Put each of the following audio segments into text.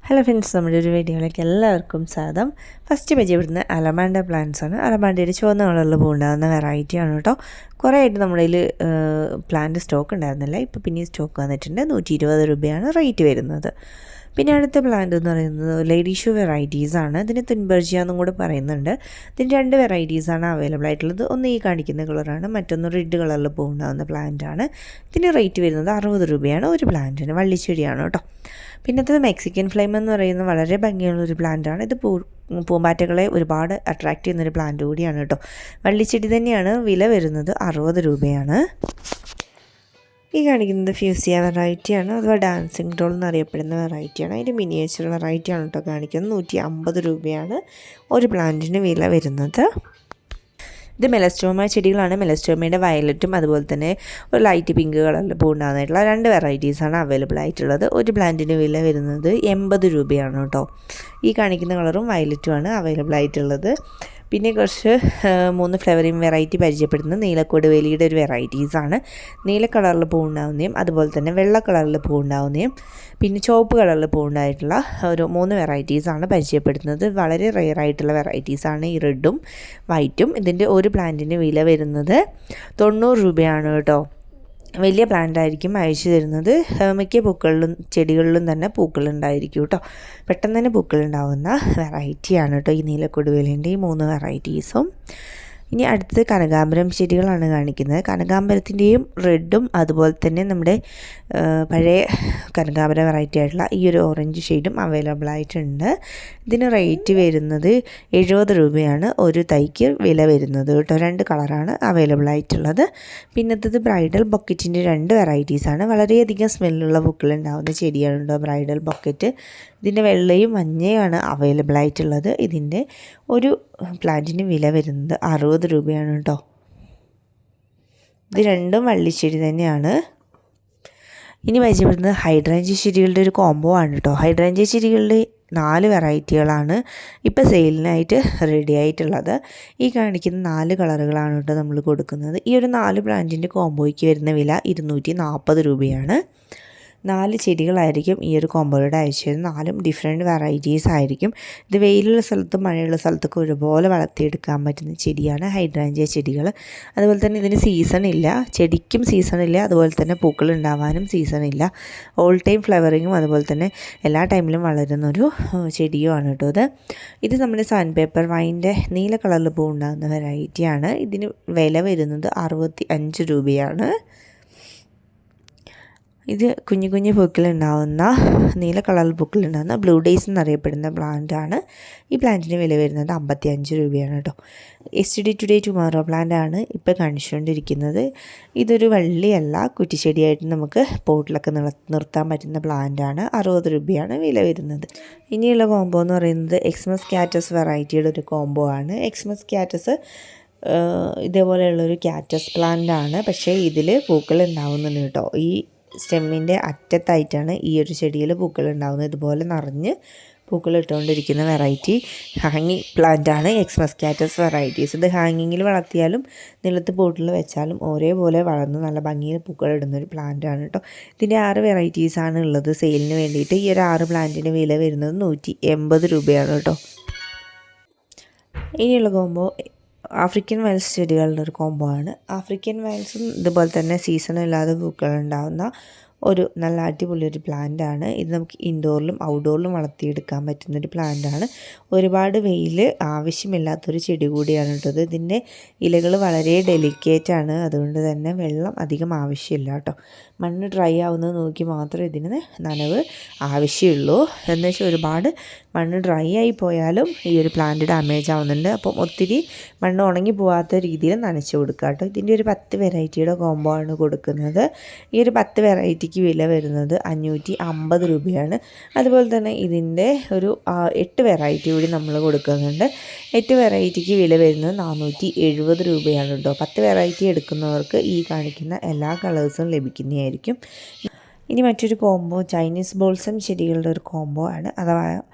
Hello friends, നമ്മുടെ ഒരു വീഡിയോയിലേക്ക് എല്ലാവർക്കും സ്വാഗതം. ഫസ്റ്റ് പരിചയപ്പെടുന്ന അലമാൻഡ പ്ലാന്റ്സ് ആണ്. അലമാൻഡയുടെ ചുവന്ന കളറിൽ പൂണ്ടാകുന്ന വെറൈറ്റിയാണ് കേട്ടോ. കുറേ ആയിട്ട് നമ്മുടെ കയ്യിൽ പ്ലാന്റ് സ്റ്റോക്ക് ഉണ്ടായിരുന്നില്ല. ഇപ്പോൾ പിന്നെ സ്റ്റോക്ക് വന്നിട്ടുണ്ട്. 120 രൂപയാണ് റേറ്റ് വരുന്നത്. പിന്നെ അടുത്ത പ്ലാന്റ് എന്ന് പറയുന്നത് ലേഡി ഷൂ വെറൈറ്റീസാണ്. ഇതിന് തുൻബർജിയ എന്നും കൂടെ പറയുന്നുണ്ട്. ഇതിന് 2 വെറൈറ്റീസാണ് അവൈലബിൾ ആയിട്ടുള്ളത്. ഒന്ന് ഈ കാണിക്കുന്ന കളറാണ്, മറ്റൊന്ന് റെഡ് കളറിൽ പൂണ്ടാകുന്ന പ്ലാന്റാണ്. ഇതിന് റേറ്റ് വരുന്നത് 60 രൂപയാണ് ഒരു പ്ലാന്റിന്. വള്ളിച്ചെടിയാണ് കേട്ടോ. പിന്നത്തത് മെക്സിക്കൻ ഫ്ലെയിം എന്ന് പറയുന്ന വളരെ ഭംഗിയുള്ളൊരു പ്ലാന്റാണ്. ഇത് പൂമ്പാറ്റകളെ ഒരുപാട് അട്രാക്റ്റ് ചെയ്യുന്നൊരു പ്ലാന്റ് കൂടിയാണ് കേട്ടോ. വള്ളിച്ചെടി തന്നെയാണ്. വില വരുന്നത് 60 രൂപയാണ്. ഈ കാണിക്കുന്നത് ഫ്യൂസിയ വെറൈറ്റിയാണ്, അഥവാ ഡാൻസിങ് ഡോൾ എന്നറിയപ്പെടുന്ന വെറൈറ്റിയാണ്. അതിൻ്റെ മിനിയേച്ചർ വെറൈറ്റിയാണ് കേട്ടോ കാണിക്കുന്നത്. 150 രൂപയാണ് ഒരു പ്ലാന്റിന് വില വരുന്നത്. ഇത് മെലസ്റ്റോമ ചെടികളാണ്. മെലസ്റ്റോമയുടെ വയലറ്റും അതുപോലെ തന്നെ ഒരു ലൈറ്റ് പിങ്ക് കളറിൽ പൂണ്ടാകുന്നതായിട്ടുള്ള 2 വെറൈറ്റീസാണ് അവൈലബിൾ ആയിട്ടുള്ളത്. ഒരു പ്ലാന്റിന് വില വരുന്നത് 80 രൂപയാണ് കേട്ടോ. ഈ കാണിക്കുന്ന കളറും വയലറ്റുമാണ് അവൈലബിൾ ആയിട്ടുള്ളത്. പിന്നെ കുറച്ച് 3 ഫ്ലേവറിങ് വെറൈറ്റി പരിചയപ്പെടുന്നത് നീലക്കൊടുവേലിയുടെ ഒരു വെറൈറ്റീസാണ്. നീല കളറിൽ പൂവുണ്ടാവുന്നതും അതുപോലെ തന്നെ വെള്ള കളറിൽ പൂവുണ്ടാവുന്നതും പിന്നെ ചുവപ്പ് കളറിൽ പൂവുണ്ടായിട്ടുള്ള ഒരു 3 വെറൈറ്റീസാണ് പരിചയപ്പെടുത്തുന്നത്. വളരെ റെയർ ആയിട്ടുള്ള വെറൈറ്റീസാണ് ഈ റെഡും വൈറ്റും. ഇതിൻ്റെ ഒരു പ്ലാന്റിന് വില വരുന്നത് 90 രൂപയാണ് കേട്ടോ. വലിയ പ്ലാന്റ് ആയിരിക്കും അയച്ചു തരുന്നത്. മിക്ക ചെടികളിലും തന്നെ പൂക്കളുണ്ടായിരിക്കും കേട്ടോ. പെട്ടെന്ന് തന്നെ പൂക്കളുണ്ടാവുന്ന വെറൈറ്റിയാണ് കേട്ടോ ഈ നീലക്കൊടുവേലിൻ്റെ ഈ 3 വെറൈറ്റീസും. ഇനി അടുത്തത് കനകാംബരം ചെടികളാണ് കാണിക്കുന്നത്. കനകാംബരത്തിൻ്റെയും റെഡും അതുപോലെ തന്നെ നമ്മുടെ പഴയ കനകാംബരം വെറൈറ്റി ആയിട്ടുള്ള ഈ ഒരു ഓറഞ്ച് ഷെയ്ഡും അവൈലബിൾ ആയിട്ടുണ്ട്. ഇതിന് റേറ്റ് വരുന്നത് 70 രൂപയാണ് ഒരു തൈക്ക് വില വരുന്നത് കേട്ടോ. 2 കളറാണ് അവൈലബിൾ ആയിട്ടുള്ളത്. പിന്നത്തത് ബ്രൈഡൽ ബൊക്കറ്റിൻ്റെ 2 വെറൈറ്റീസാണ്. വളരെയധികം സ്മെല്ലുള്ള പൂക്കളുണ്ടാകുന്ന ചെടിയാണ് കേട്ടോ ബ്രൈഡൽ ബൊക്കറ്റ്. ഇതിൻ്റെ വെള്ളയും മഞ്ഞയുമാണ് അവൈലബിൾ ആയിട്ടുള്ളത്. ഇതിൻ്റെ ഒരു പ്ലാന്റിന് വില വരുന്നത് 60 രൂപയാണ് കേട്ടോ. ഇത് രണ്ടും വള്ളിച്ചെടി തന്നെയാണ്. ഇനി പരിചയപ്പെടുന്നത് ഹൈഡ്രേഞ്ച് ചെടികളുടെ ഒരു കോംബോ ആണ് കേട്ടോ. ഹൈഡ്രേഞ്ച് ചെടികളുടെ 4 വെറൈറ്റികളാണ് ഇപ്പോൾ സെയിലിനായിട്ട് റെഡി ആയിട്ടുള്ളത്. ഈ കാണിക്കുന്ന 4 കളറുകളാണ് കേട്ടോ നമ്മൾ കൊടുക്കുന്നത്. ഈ ഒരു 4 പ്ലാന്റിൻ്റെ കോംബോയ്ക്ക് വരുന്ന വില 240 രൂപയാണ്. 4 ചെടികളായിരിക്കും ഈ ഒരു കോമ്പോയുടെ അയച്ചത്. 4ഉം ഡിഫറെൻറ്റ് വെറൈറ്റീസ് ആയിരിക്കും. ഇത് വെയിലുള്ള സ്ഥലത്തും മഴയുള്ള സ്ഥലത്തൊക്കെ ഒരുപോലെ വളർത്തിയെടുക്കാൻ പറ്റുന്ന ചെടിയാണ് ഹൈഡ്രാഞ്ചിയ ചെടികൾ. അതുപോലെ തന്നെ ഇതിന് സീസൺ ഇല്ല. ചെടിക്കും സീസൺ ഇല്ല, അതുപോലെ തന്നെ പൂക്കൾ ഉണ്ടാവാനും സീസൺ ഇല്ല. ഓൾ ടൈം ഫ്ലവറിങ്ങും അതുപോലെ തന്നെ എല്ലാ ടൈമിലും വളരുന്നൊരു ചെടിയുമാണ് കേട്ടോ. ഇത് നമ്മുടെ സാൻഡ് പേപ്പർ വൈൻ്റെ നീല കളറിൽ പൂ ഉണ്ടാകുന്ന വെറൈറ്റിയാണ്. ഇതിന് വില വരുന്നത് 65 രൂപയാണ്. ഇത് കുഞ്ഞു കുഞ്ഞു പൂക്കളുണ്ടാവുന്ന നീല കളറിൽ പൂക്കളുണ്ടാകുന്ന ബ്ലൂ ഡേയ്സ് എന്നറിയപ്പെടുന്ന പ്ലാന്റാണ്. ഈ പ്ലാന്റിന് വില വരുന്നത് 55 രൂപയാണ് കേട്ടോ. യെസ്റ്റർഡേ ടുഡേ ടുമോറോ പ്ലാന്റാണ് ഇപ്പോൾ കാണിച്ചുകൊണ്ടിരിക്കുന്നത്. ഇതൊരു വള്ളിയല്ല, കുറ്റിച്ചെടിയായിട്ട് നമുക്ക് പോട്ടിലൊക്കെ നിർത്താൻ പറ്റുന്ന പ്ലാന്റാണ്. 60 രൂപയാണ് വില വരുന്നത്. ഇനിയുള്ള കോംബോ എന്ന് പറയുന്നത് എക്സ്മസ് കാറ്റസ് വെറൈറ്റിയുടെ ഒരു കോംബോ ആണ്. എക്സ്മസ് കാറ്റസ് ഇതേപോലെയുള്ളൊരു കാറ്റസ് പ്ലാന്റ് ആണ്. പക്ഷേ ഇതിൽ പൂക്കൾ ഉണ്ടാവുന്നുണ്ട് കേട്ടോ. ഈ സ്റ്റെമ്മിൻ്റെ അറ്റത്തായിട്ടാണ് ഈ ഒരു ചെടിയിൽ പൂക്കൾ ഉണ്ടാകുന്നത്. ഇതുപോലെ നിറഞ്ഞ് പൂക്കൾ ഇട്ടുകൊണ്ടിരിക്കുന്ന വെറൈറ്റി ഹാങ്ങിങ് പ്ലാന്റ് ആണ് എക്സ്മസ് കാറ്റസ് വെറൈറ്റീസ്. ഇത് ഹാങ്ങിങ്ങിൽ വളർത്തിയാലും നിലത്ത് പോട്ടിൽ വെച്ചാലും ഒരേപോലെ വളർന്ന് നല്ല ഭംഗിയിൽ പൂക്കൾ ഇടുന്നൊരു പ്ലാന്റ് ആണ് കേട്ടോ. ഇതിൻ്റെ 6 വെറൈറ്റീസാണ് ഉള്ളത് സെയിലിന് വേണ്ടിയിട്ട്. ഈ ഒരു 6 പ്ലാന്റിന് വില വരുന്നത് 180 രൂപയാണ് കേട്ടോ. ഇനിയുള്ള കോംബോ ആഫ്രിക്കൻ വയൽസ് ചെടികളുടെ ഒരു കോംബോ ആണ്. ആഫ്രിക്കൻ വയൽസും ഇതുപോലെ തന്നെ സീസണില്ലാതെ പൂക്കളുണ്ടാകുന്ന ഒരു നല്ല അടിപൊളി ഒരു പ്ലാന്റ് ആണ്. ഇത് നമുക്ക് ഇൻഡോറിലും ഔട്ട്ഡോറിലും വളർത്തിയെടുക്കാൻ പറ്റുന്നൊരു പ്ലാന്റ് ആണ്. ഒരുപാട് വെയിൽ ആവശ്യമില്ലാത്തൊരു ചെടി കൂടിയാണ് കേട്ടോ. ഇതിൻ്റെ ഇലകൾ വളരെ ഡെലിക്കേറ്റ് ആണ്, അതുകൊണ്ട് തന്നെ വെള്ളം അധികം ആവശ്യമില്ല കേട്ടോ. മണ്ണ് ഡ്രൈ ആവുന്നത് നോക്കി മാത്രമേ ഇതിന് നനവ് ആവശ്യമുള്ളൂ. എന്ന് വെച്ചാൽ ഒരുപാട് മണ്ണ് ഡ്രൈ ആയി പോയാലും ഈ ഒരു പ്ലാന്റ് ഡാമേജ് ആവുന്നുണ്ട്. അപ്പം ഒത്തിരി മണ്ണ് ഉണങ്ങി പോകാത്ത രീതിയിൽ നനച്ച് കൊടുക്കുക കേട്ടോ. ഇതിൻ്റെ ഒരു 10 വെറൈറ്റിയുടെ കോംബോ ആണ് കൊടുക്കുന്നത്. ഈ ഒരു 10 വെറൈറ്റിക്ക് വില വരുന്നത് 550 രൂപയാണ്. അതുപോലെ തന്നെ ഇതിൻ്റെ ഒരു 8 വെറൈറ്റി കൂടി നമ്മൾ കൊടുക്കുന്നുണ്ട്. 8 വെറൈറ്റിക്ക് വില വരുന്നത് 470 രൂപയാണ് കേട്ടോ. 10 വെറൈറ്റി എടുക്കുന്നവർക്ക് ഈ കാണിക്കുന്ന എല്ലാ കളേഴ്സും ലഭിക്കുന്നതായിരിക്കും. ഇനി മറ്റൊരു കോംബോ ചൈനീസ് ബോൾസം ചെടികളുടെ ഒരു കോംബോ ആണ്. അഥവാ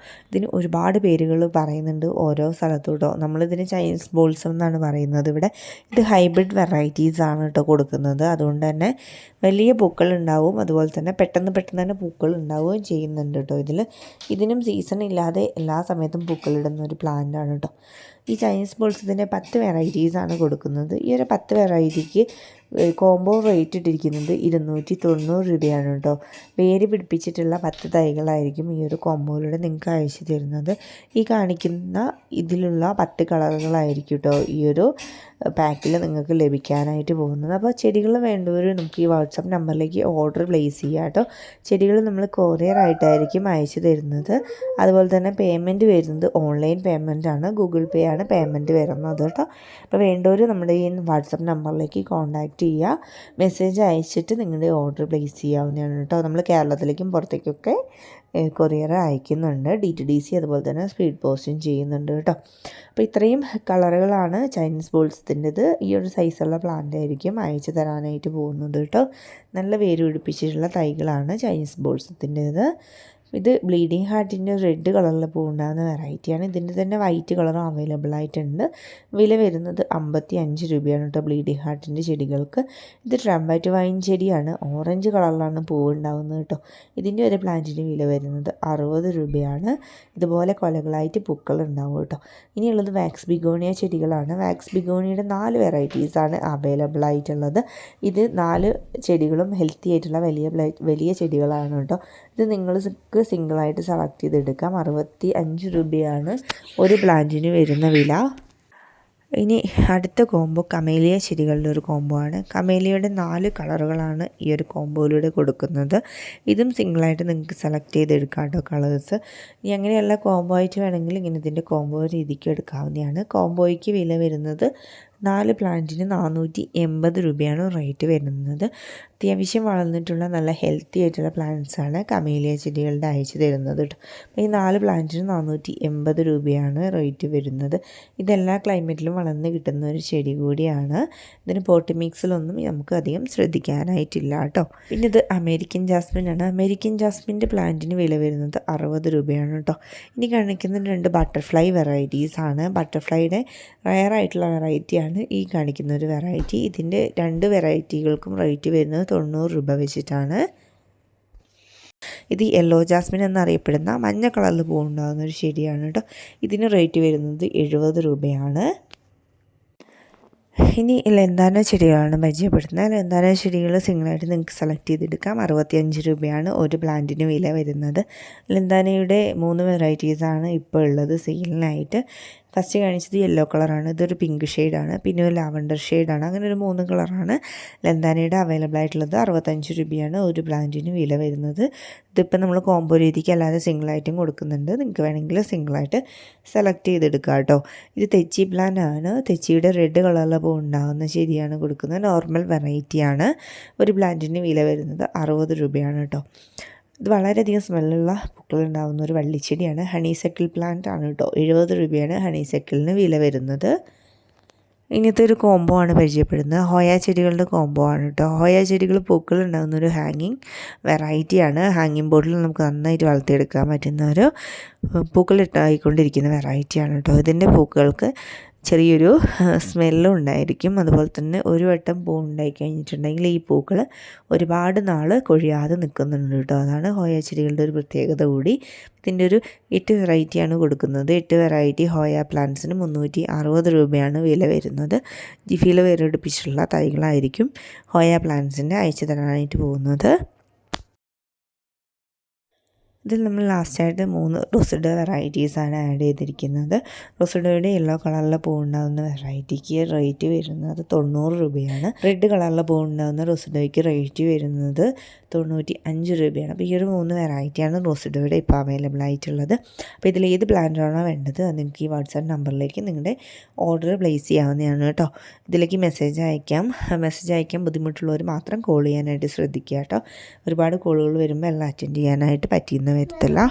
ഇതിന് ഒരുപാട് പേരുകൾ പറയുന്നുണ്ട് ഓരോ സ്ഥലത്തും കേട്ടോ. നമ്മളിതിന് ചൈനീസ് ബോൾസം എന്നാണ് പറയുന്നത് ഇവിടെ. ഇത് ഹൈബ്രിഡ് വെറൈറ്റീസ് ആണ് കേട്ടോ കൊടുക്കുന്നത്. അതുകൊണ്ട് തന്നെ വലിയ പൂക്കൾ ഉണ്ടാവും, അതുപോലെ തന്നെ പെട്ടെന്ന് തന്നെ പൂക്കൾ ഉണ്ടാവുകയും ചെയ്യുന്നുണ്ട് കേട്ടോ. ഇതിനും സീസൺ ഇല്ലാതെ എല്ലാ സമയത്തും പൂക്കളിടുന്ന ഒരു പ്ലാന്റ് ആണ് കേട്ടോ. ഈ ചൈനീസ് ബോൾസത്തിൻ്റെ 10 വെറൈറ്റീസാണ് കൊടുക്കുന്നത്. ഈ ഒരു 10 വെറൈറ്റിക്ക് കോംബോ റേറ്റ് ഇട്ടിരിക്കുന്നത് 290 രൂപയാണ് കേട്ടോ. വേര് പിടിപ്പിച്ചിട്ടുള്ള 10 തൈകളായിരിക്കും ഈ ഒരു കോംബോയിലൂടെ നിങ്ങൾക്ക് അയച്ചു തരുന്നത്. ഈ കാണിക്കുന്ന ഇതിലുള്ള 10 കളറുകളായിരിക്കും കേട്ടോ ഈ ഒരു പാക്കിൽ നിങ്ങൾക്ക് ലഭിക്കാനായിട്ട് പോകുന്നത്. അപ്പോൾ ചെടികൾ വേണ്ടവർ നമുക്ക് ഈ വാട്സപ്പ് നമ്പറിലേക്ക് ഓർഡർ പ്ലേസ് ചെയ്യുക കേട്ടോ. ചെടികൾ നമ്മൾ കൊറിയർ ആയിട്ടായിരിക്കും അയച്ചു തരുന്നത്. അതുപോലെ തന്നെ പേയ്മെൻറ്റ് വരുന്നത് ഓൺലൈൻ പേയ്മെൻ്റ് ആണ്, ഗൂഗിൾ പേ ആണ് പേയ്മെൻറ്റ് വരുന്നത് കേട്ടോ. അപ്പോൾ വേണ്ടവർ നമ്മുടെ ഈ വാട്സപ്പ് നമ്പറിലേക്ക് കോൺടാക്റ്റ് ചെയ്യുക, മെസ്സേജ് അയച്ചിട്ട് നിങ്ങളുടെ ഓർഡർ പ്ലേസ് ചെയ്യാവുന്നതാണ് കേട്ടോ. നമ്മൾ കേരളത്തിലേക്കും പുറത്തേക്കൊക്കെ കൊറിയർ അയക്കുന്നുണ്ട്. DTDC അതുപോലെ തന്നെ സ്പീഡ് പോസ്റ്റും ചെയ്യുന്നുണ്ട് കേട്ടോ. അപ്പോൾ ഇത്രയും കളറുകളാണ് ചൈനീസ് ബോൾസത്തിൻ്റെത്. ഈ ഒരു സൈസുള്ള പ്ലാന്റ് ആയിരിക്കും അയച്ചു തരാനായിട്ട് പോകുന്നത് കേട്ടോ. നല്ല വേര് പിടിപ്പിച്ചിട്ടുള്ള തൈകളാണ് ചൈനീസ് ബോൾസത്തിൻ്റെത്. ഇത് ബ്ലീഡിങ് ഹാർട്ടിൻ്റെ റെഡ് കളറിൽ പൂവുണ്ടാകുന്ന വെറൈറ്റിയാണ്. ഇതിൻ്റെ തന്നെ വൈറ്റ് കളറും അവൈലബിൾ ആയിട്ടുണ്ട്. വില വരുന്നത് 55 രൂപയാണ് കേട്ടോ ബ്ലീഡിങ് ഹാർട്ടിൻ്റെ ചെടികൾക്ക്. ഇത് ട്രംപറ്റ് വൈൻ ചെടിയാണ്, ഓറഞ്ച് കളറിലാണ് പൂവ് ഉണ്ടാകുന്നത് കേട്ടോ. ഇതിൻ്റെ ഒരു പ്ലാന്റിന് വില വരുന്നത് 60 രൂപയാണ്. ഇതുപോലെ കൊലകളായിട്ട് പൂക്കൾ ഉണ്ടാവും കേട്ടോ. ഇനിയുള്ളത് വാക്സ് ബിഗോണിയ ചെടികളാണ്. വാക്സ് ബിഗോണിയയുടെ 4 വെറൈറ്റീസാണ് അവൈലബിൾ ആയിട്ടുള്ളത്. ഇത് 4 ചെടികളും ഹെൽത്തി ആയിട്ടുള്ള വലിയ ചെടികളാണ് കേട്ടോ. ഇത് നിങ്ങൾക്ക് സിംഗിളായിട്ട് സെലക്ട് ചെയ്തെടുക്കാം. 65 രൂപയാണ് ഒരു പ്ലാന്റിന് വരുന്ന വില. ഇനി അടുത്ത കോംബോ കമേലിയ ചെടികളുടെ ഒരു കോംബോ ആണ്. കമേലിയയുടെ 4 കളറുകളാണ് ഈ ഒരു കോംബോയിലൂടെ കൊടുക്കുന്നത്. ഇതും സിംഗിളായിട്ട് നിങ്ങൾക്ക് സെലക്ട് ചെയ്തെടുക്കാം കേട്ടോ കളേഴ്സ്. ഇനി അങ്ങനെയുള്ള കോംബോ ആയിട്ട് വേണമെങ്കിൽ ഇങ്ങനെ ഇതിൻ്റെ കോംബോ രീതിക്ക് എടുക്കാവുന്നതാണ്. കോംബോയ്ക്ക് വില വരുന്നത് 4 പ്ലാന്റിന് 480 രൂപയാണ് റേറ്റ് വരുന്നത്. അത്യാവശ്യം വളർന്നിട്ടുള്ള നല്ല ഹെൽത്തി ആയിട്ടുള്ള പ്ലാന്റ്സാണ് കമേലിയ ചെടികളുടെ അയച്ചു തരുന്നത് കേട്ടോ. അപ്പോൾ ഈ 4 പ്ലാന്റിന് 480 രൂപയാണ് റേറ്റ് വരുന്നത്. ഇതെല്ലാ ക്ലൈമറ്റിലും വളർന്ന് കിട്ടുന്ന ഒരു ചെടി കൂടിയാണ്. ഇതിന് പോട്ട് മിക്സിലൊന്നും നമുക്ക് അധികം ശ്രദ്ധിക്കാനായിട്ടില്ല കേട്ടോ. പിന്നെ ഇത് അമേരിക്കൻ ജാസ്മിൻ ആണ്. അമേരിക്കൻ ജാസ്മിൻ്റെ പ്ലാന്റിന് വില വരുന്നത് 60 രൂപയാണ് കേട്ടോ. ഇനി കാണിക്കുന്ന 2 ബട്ടർഫ്ലൈ വെറൈറ്റീസ് ആണ്. ബട്ടർഫ്ലൈയുടെ റയർ ആയിട്ടുള്ള വെറൈറ്റിയാണ് ഈ കാണിക്കുന്ന ഒരു വെറൈറ്റി. ഇതിൻ്റെ 2 വെറൈറ്റികൾക്കും റേറ്റ് വരുന്നത് 90 രൂപ വെച്ചിട്ടാണ്. ഇത് യെല്ലോ ജാസ്മിൻ എന്നറിയപ്പെടുന്ന മഞ്ഞ കളറിൽ പൂവുണ്ടാകുന്ന ഒരു ചെടിയാണ് കേട്ടോ. ഇതിന് റേറ്റ് വരുന്നത് 70 രൂപയാണ്. ഇനി ലെന്താന ചെടികളാണ് പരിചയപ്പെടുത്തുന്നത്. ലെന്താന ചെടികൾ സിംഗിളായിട്ട് നിങ്ങൾക്ക് സെലക്ട് ചെയ്തെടുക്കാം. 65 രൂപയാണ് ഒരു പ്ലാന്റിന് വില വരുന്നത്. ലെന്താനയുടെ 3 വെറൈറ്റീസാണ് ഇപ്പോൾ ഉള്ളത് സെയിലിനായിട്ട്. ഫസ്റ്റ് കാണിച്ചത് യെല്ലോ കളറാണ്, ഇതൊരു പിങ്ക് ഷെയ്ഡാണ്, പിന്നെ ഒരു ലാവണ്ടർ ഷെയ്ഡാണ്. അങ്ങനെ ഒരു 3 കളറാണ് ലെന്താനയുടെ അവൈലബിൾ ആയിട്ടുള്ളത്. 65 രൂപയാണ് ഒരു പ്ലാന്റിന് വില വരുന്നത്. ഇതിപ്പോൾ നമ്മൾ കോംബോ രീതിക്ക് അല്ലാതെ സിംഗിളായിട്ടും കൊടുക്കുന്നുണ്ട്. നിങ്ങൾക്ക് വേണമെങ്കിൽ സിംഗിളായിട്ട് സെലക്ട് ചെയ്തെടുക്കുക കേട്ടോ. ഇത് തെച്ചി പ്ലാന്റ് ആണ്. തെച്ചിയുടെ റെഡ് കളറിൽ ഉണ്ടാകുന്ന ചെടിയാണ് കൊടുക്കുന്നത്. നോർമൽ വെറൈറ്റിയാണ്. ഒരു പ്ലാന്റിന് വില വരുന്നത് 60 രൂപയാണ് കേട്ടോ. ഇത് വളരെയധികം സ്മെല്ലുള്ള പൂക്കളുണ്ടാകുന്ന ഒരു വള്ളിച്ചെടിയാണ്. ഹണിസെക്കിൾ പ്ലാന്റ് ആണ് കേട്ടോ. 70 രൂപയാണ് ഹണിസെക്കിളിന് വില വരുന്നത്. ഇങ്ങനത്തെ ഒരു കോംബോ ആണ് പരിചയപ്പെടുന്നത്. ഹോയ ചെടികളുടെ കോംബോ ആണ് കേട്ടോ. ഹോയ ചെടികൾ പൂക്കൾ ഉണ്ടാകുന്ന ഒരു ഹാങ്ങിങ് വെറൈറ്റിയാണ്. ഹാങ്ങിങ് ബോർഡിൽ നമുക്ക് നന്നായിട്ട് വളർത്തിയെടുക്കാൻ പറ്റുന്ന ഒരു പൂക്കളിട്ടായിക്കൊണ്ടിരിക്കുന്ന വെറൈറ്റിയാണ് കേട്ടോ. ഇതിൻ്റെ പൂക്കൾക്ക് ചെറിയൊരു സ്മെല്ലും ഉണ്ടായിരിക്കും. അതുപോലെ തന്നെ ഒരു വട്ടം പൂ ഉണ്ടായി കഴിഞ്ഞിട്ടുണ്ടെങ്കിൽ ഈ പൂക്കൾ ഒരുപാട് നാൾ കൊഴിയാതെ നിൽക്കുന്നുണ്ട് കേട്ടോ. അതാണ് ഹോയ ചെടികളുടെ ഒരു പ്രത്യേകത കൂടി. ഇതിൻ്റെ ഒരു 8 വെറൈറ്റിയാണ് കൊടുക്കുന്നത്. 8 വെറൈറ്റി ഹോയ പ്ലാന്റ്സിന് 360 രൂപയാണ് വില വരുന്നത്. ജിഫിയിൽ വേരെടുപ്പിച്ചിട്ടുള്ള തൈകളായിരിക്കും ഹോയ പ്ലാന്റ്സിൻ്റെ അയച്ചു തരാനായിട്ട് പോകുന്നത്. ഇതിൽ നമ്മൾ ലാസ്റ്റായിട്ട് 3 റോസിഡോ വെറൈറ്റീസാണ് ആഡ് ചെയ്തിരിക്കുന്നത്. റോസിഡോയുടെ യെല്ലോ കളറിൽ പൂവുണ്ടാകുന്ന വെറൈറ്റിക്ക് റേറ്റ് വരുന്നത് 90 രൂപയാണ്. റെഡ് കളറിൽ പൂവുണ്ടാകുന്ന റോസിഡോയ്ക്ക് റേറ്റ് വരുന്നത് 95 രൂപയാണ്. അപ്പോൾ ഈ ഒരു 3 വെറൈറ്റിയാണ് റോസിഡോയുടെ ഇപ്പോൾ അവൈലബിൾ ആയിട്ടുള്ളത്. അപ്പോൾ ഇതിൽ ഏത് പ്ലാന്റാണോ വേണ്ടത് അത് നിങ്ങൾക്ക് ഈ വാട്സാപ്പ് നമ്പറിലേക്ക് നിങ്ങളുടെ ഓർഡർ പ്ലേസ് ചെയ്യാവുന്നതാണ് കേട്ടോ. ഇതിലേക്ക് മെസ്സേജ് അയക്കാൻ ബുദ്ധിമുട്ടുള്ളവർ മാത്രം കോൾ ചെയ്യാനായിട്ട് ശ്രദ്ധിക്കുക കേട്ടോ. ഒരുപാട് കോളുകൾ വരുമ്പോൾ എല്ലാം അറ്റൻഡ് ചെയ്യാനായിട്ട് പറ്റിയെന്ന് വരത്തില്ല.